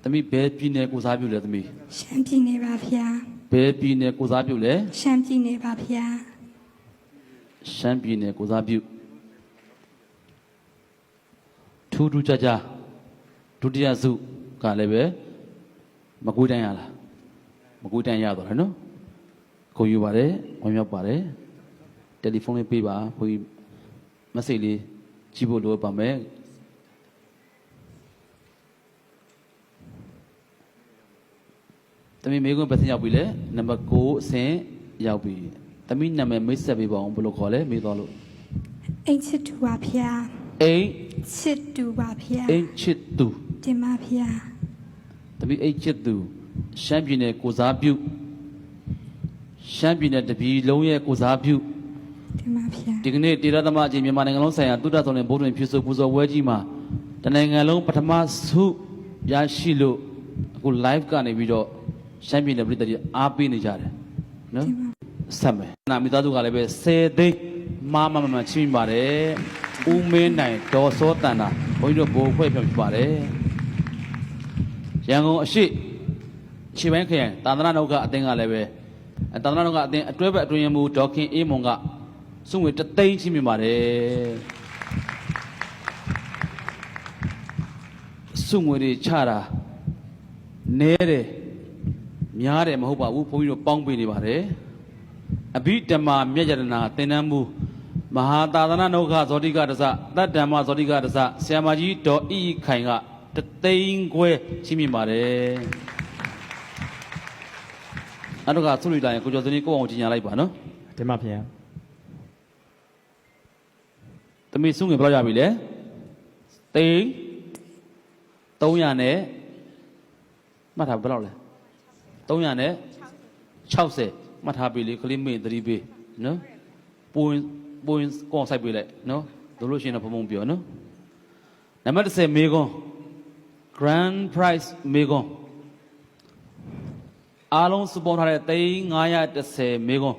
တမီဘဲပြည်နယ်ကိုစားပြုလဲတမီရှမ်းပြည်နယ်ပါဗျာဘဲပြည်နယ်ကိုစားပြုလဲရှမ်းပြည်နယ်ပါဗျာရှမ်းပြည်နယ်ကိုစားပြုထူးထူးခြားခြားဒုတိယစုကလည်းပဲမကွေးတိုင်းရလားမကွေးတိုင်းရတော့တယ်နော်ခုံယူပါတယ်ဝင်ရောက်ပါတယ်တယ်လီဖုန်းလေးပေးပါဘုန်းကြီးမက်ဆေ့လေးကြည့်ဖို့လိုပါမယ်တမီမေကွန်းပဲဆင်းရောက်ပြီလေနံပါတ်9အဆင့်ရောက်ပြီတမီနာမည်မိတ်ဆက်ပေးပါအောင်ဘယ်လိုခေါ်လဲမေးသွားလို့အိမ်ချစ်တူပါဗျာအိမ်ချစ်တူပါဗျာအိမ်ချစ်တူတင်ပါဗျာတမီအိမ်ချစ်တူရှမ်းပြည်နယ်ကိုစားပြုရှမ်းပြည်နယ်တပြည်လုံးရဲ့ကိုစားပြုတင်ပါဗျာဒီကနေ့တေရသမအချင်းမြန်မာနိုင်ငံလုံးဆိုင်ရာသုဒ္ဓဆောင်တဲ့ဘုဒ္ဓဝင်ဖြူဆိုပူဇော်ပွဲကြီးမှာတနိုင်ငံလုံးပထမဆုရရှိလို့အခု live ကနေပြီးတော့ရှမ်းပြည်နယ်ပြည်သူတွေအားပေးနေကြတယ်နော်ဆက်မယ်နာမိသားစုကလည်းပဲ10သိန်းမချီးပါတယ်ဦးမင်းနိုင်ဒေါ်စောတန်တာဘုန်းကြီးတို့ဘိုးဖွဲ့ပြပြပါတယ်ရန်ကုန်အရှိခြေပိုင်းခရိုင်တာသနာ့နောကအသင်းကလည်းပဲတာသနာ့နောကအသင်းအတွဲဘက်အတွင်းမှုဒေါခင်အေးမွန်ကစုငွေ3သိန်းချီးပါတယ်စုငွေတွေချတာနဲတယ်များတယ်မဟုတ်ပါဘူးဘုန်းကြီးတို့ပေါင်းပေးနေပါတယ်အဘိဓမ္မာမြတ်ယတနာသင်္นานမှုမဟာသာသနာနောကဇောတိကတစတတ္တမဇောတိကတစဆရာမကြီးဒေါ်ဤခိုင်က3သိန်းခွဲချီးမြှင့်ပါတယ်အဲ့တော့ကဆုလို့လာရင်ကိုကျော်စင်းကိုအောင်ကြီးညာလိုက်ပါနော်တင်ပါဗျာတမီစုငွေဘယ်လောက်ရပြီလဲသိန်း300နဲ့မှတ်ထားဘယ်လောက်လဲ360မှတ်ထားပြီလေခလေးမေ့သတိပေးနော်ပွင့်ကောင်းဆိုင်ပေးလိုက်နော်တို့လို့ရှိရင်တော့ဖုံပြောနော်နံပါတ်10မေကွန် Grand Prize မေကွန်အားလုံးစုပေါင်းထားတဲ့3,910မေကွန်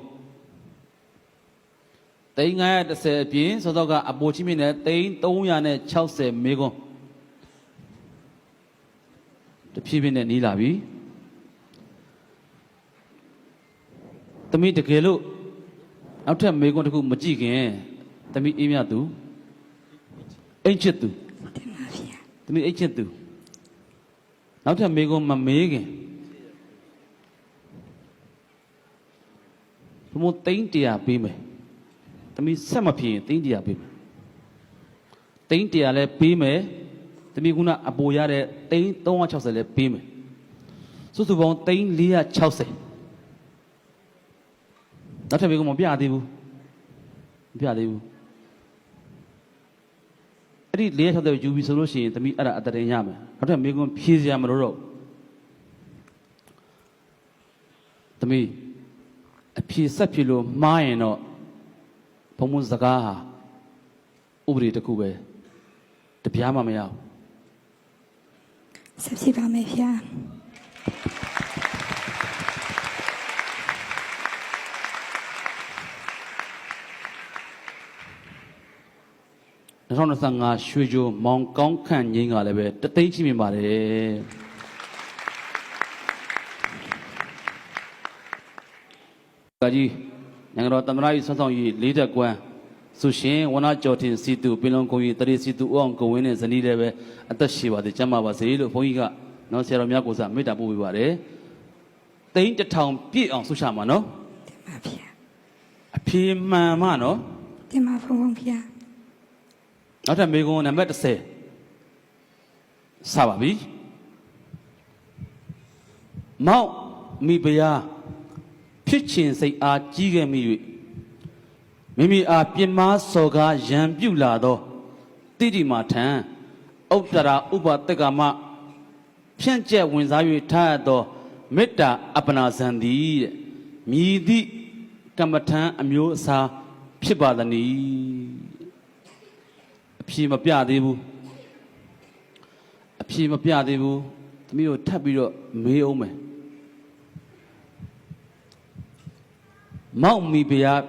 3,910အပြင်စောစောကအပိုချင်းမြင့်တဲ့3,360မေကွန်တဖြည်းဖြည်းနဲ့နီးလာပြီသမီးတကယ်လို့နောက်ထပ်မေကွန်းတစ်ခုမကြည့်ခင်သမီးအေးမြသူအိမ်ချစ်သူတင်ပါဗျာသမီးအိမ်ချစ်သူနောက်ထပ်မေကွန်းမမေးခင်ဘုမို့သိန်း100ပေးမယ်သမီးဆက်မဖြစ်ရင်သိန်း100ပေးမယ်သိန်း100လည်းပေးမယ်သမီးကအပိုရတဲ့သိန်း360လည်းပေးမယ်စုစုပေါင်းသိန်း460နောက်ထပ်မေကွန်းမပြသေးဘူးမပြသေးဘူးအဲ့ဒီ460ယူပြီဆိုလို့ရှိရင်သမီးအဲ့ဒါအတရင်ရမယ်နောက်ထပ်မေကွန်းဖြည့်စရာမလိုတော့သမီးအဖြည့်ဆက်ဖြည့်လို့မှားရင်တော့ဘုံမစကားဟာဥပဒေတစ်ခုပဲတပြားမှမရဘူးဆက်ဖြည့်ပါမယ်ဗျာ2025ရွှေချိုမောင်ကောင်းခန့်ငိမ့်ကလည်းပဲ3သိန်းချီးမြှင့်ပါတယ်။ကြီးနိုင်ငံတော်သမ္မတကြီးဆွမ်းဆောင်ရေး၄တက်ကွမ်းဆုရှင်ဝနာကျော်တင်စီတူပင်လုံးကိုကြီးတရေစီတူအောင်ကိုဝင်းနဲ့ဇနီးလည်းပဲအသက်ရှည်ပါစေကျန်းမာပါစေလို့ဘုန်းကြီးကနော်ဆရာတော်များကိုစားမေတ္တာပို့ပေးပါတယ်။သိန်း1000ပြည့်အောင်ဆုချမှာနော်။တင်ပါဗျာ။အဖြေမှန်မှနော်။တင်ပါဘုံဗျာ။နောက်ထပ်မေကွန်းနံပါတ်10စပါပြီမောက်မိဖုရားဖြစ်ချင်စိတ်အားကြီးခဲ့မိ၍မိမိအားပြင်းမာစော်ကားရန်ပြုလာသောတိတိမာထံဥတ္တရာဥပတက္ကမဖြန့်ကျက်ဝင်စား၍ထားရသောမေတ္တာအပ္ပနာဇံသည်တဲ့မြည်သည့်ကမ္မထံအမျိုးအစားဖြစ်ပါသနည်းအဖြေမပြသေးဘူးအဖြေမပြသေးဘူးသမီးကိုထပ်ပြီးတော့မေးအောင်မယ်မောက်မိဖုရား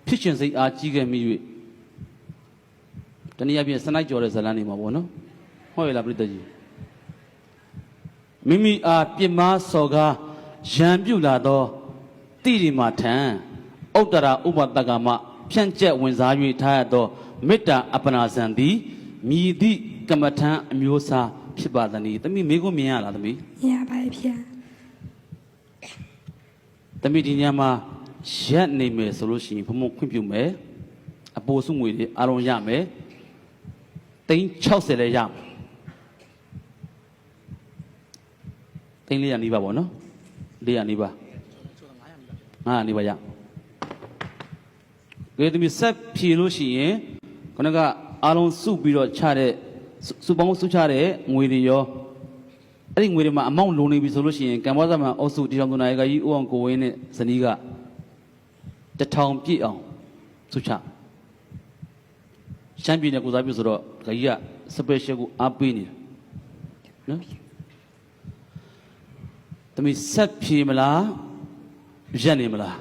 ဖြစ်ရှင်စိတ်အားကြီးခဲ့မိ၍တနည်းအားဖြင့်စနိုက်ကြော်တဲ့ဇာလန်းနေမှာပေါ့နော် ဟုတ်ရဲ့လားပြိတ္တကြီးမိမိအားပြစ်မှားစော်ကားရန်ပြုလာသောတိရိမာထံဥတ္တရာဥပတကမဖြန့်ကျက်ဝင်စား၍ထားရသောမေတ္တာအပနာဇံသည်မြည်သည့်ကမ္မထံအမျိုးအစားဖြစ်ပါသနည်းသမီးမိကိုမြင်ရလားသမီး ရပါဗျာ သမီးဒီညမှာရက်နေမယ်ဆိုလို့ရှိရင်ဘုံဘုံခွင့်ပြုမယ်အပိုစုငွေတွေအားလုံးရမယ်360လည်းရမယ်300နီးပါပေါ့နော်400နီးပါ900နီးပါရကဲသမီးဆက်ဖြေလို့ရှိရင်ခဏကအားလုံးစုပြီးတော့ချတဲ့စုပေါင်းစုချတဲ့ငွေတွေရောအဲ့ဒီငွေတွေမှာအမောင့်လုံနေပြီဆိုလို့ရှိရင်ကံဘောဇမန်အုပ်စုတီထောင်သူနာယကကြီးဦးအောင်ကိုဝင်းနဲ့ဇနီးက1000ပြည့်အောင်စုချရှမ်းပြည်နယ်ကိုစားပြုဆိုတော့ဂကြီးကစပယ်ရှယ်ကိုအားပေးနေတယ်နော်တမီဆက်ဖြေမလားရက်နေမလား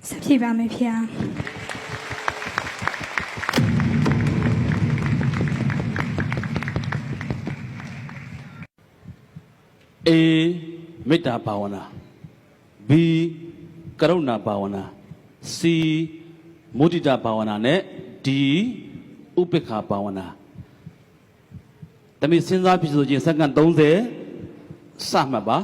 ဆက်ပြပါမယ်ဗျာ A မေတ္တာဘာဝနာ B ကရုဏာဘာဝနာ C မုဒိတာဘာဝနာနဲ့ D ဥပိ္ပခာဘာဝနာတမီစဉ်းစားဖြစ်ဆိုခြင်းစက္ကန့်30စမှတ်ပါ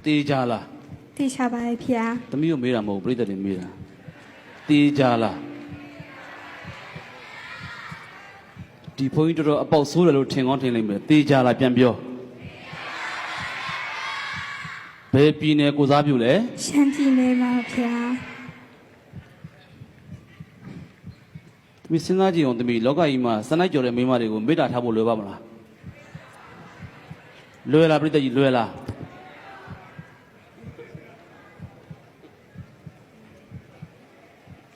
တေးကြလား သိချပါရဲ့ဗျာ သမီးကိုမေးတာမဟုတ်ဘူးပြိတ္တတွေမေးတာတေးကြလားဒီဘုန်းကြီးတော်တော်အပေါက်ဆိုးတယ်လို့ထင်ကောင်းထင်လိမ့်မယ်တေးကြလားပြန်ပြောဘယ်ပြည်နယ်ကိုစားပြုလဲ ရှမ်းပြည်နယ်မှာဗျာ သမီးစဉ်းစားကြည့်အောင်သမီးလောကကြီးမှာစနိုက်ကြော်တဲ့မိန်းမတွေကိုမေတ္တာထားဖို့လွယ်ပါမလားလွယ်လားပြိတ္တကြီးလွယ်လား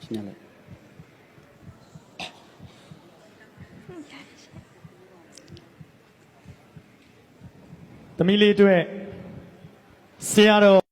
ရှင်းရလိုက် သမီးလေးအတွက်ဆရာတော်